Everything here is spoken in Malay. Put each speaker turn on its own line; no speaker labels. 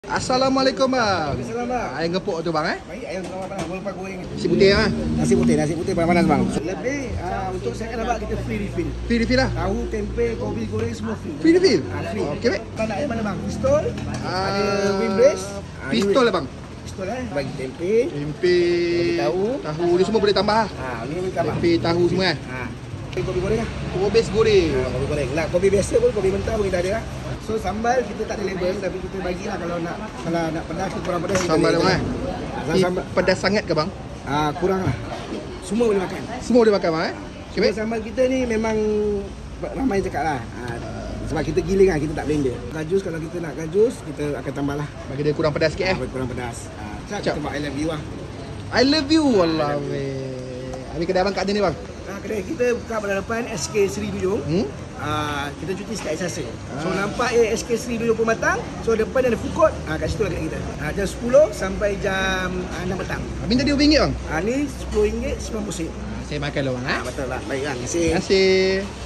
Assalamualaikum bang.
Assalamualaikum bang.
Ayam gepuk tu bang
Baik, ayam tengah panas, boleh lepas goreng.
Nasi putih ah.
Nasi putih panas bang. Lebih untuk saya nak buat kita free refill.
Free refill lah.
Tahu, tempe, kopi goreng semua free.
Free refill.
Free.
Okey baik.
Kau nak yang mana bang? Pistol, ada wing brace.
Pistol lah bang.
Pistol bagi tempe.
Tempe,
tahu
ni semua boleh tambah.
Ni boleh tambah.
Tempe, tahu semua kan.
Kopi goreng lah.
Kobis goreng.
Kopi goreng. Lah, kopi biasa pun, kopi mentah pun kita ada lah. So sambal kita tak ada label tapi kita bagilah kalau nak pedas ke kurang pedas.
Sambal bang eh.
Sambal
Pedas sangat ke bang?
kurang lah. Semua boleh makan.
Semua boleh makan bang eh. Okey baik.
Sambal kita ni memang ramai cakap lah. Sebab kita giling lah, kita tak blender. Gajus, kalau kita nak gajus, kita akan tambah lah.
Bagi dia kurang pedas sikit eh.
Kurang pedas.
Cak.
Kita buat I love you lah.
I love you wallah weh. Habis kedai abang kat mana ni bang?
Kedai kita buka pada depan SK Seri Duyung. Kita cuti sekat Esase. So nampak SK Seri Duyung Pematang. So depan ada food court. Kat situ lah kedai kita. Jam 10 sampai jam 6 petang.
Habis tadi RM1 bang?
Ni RM10 90 sen.
Saya makan lah bang eh.
Betul lah. Baik lah. Terima kasih.
Terima kasih.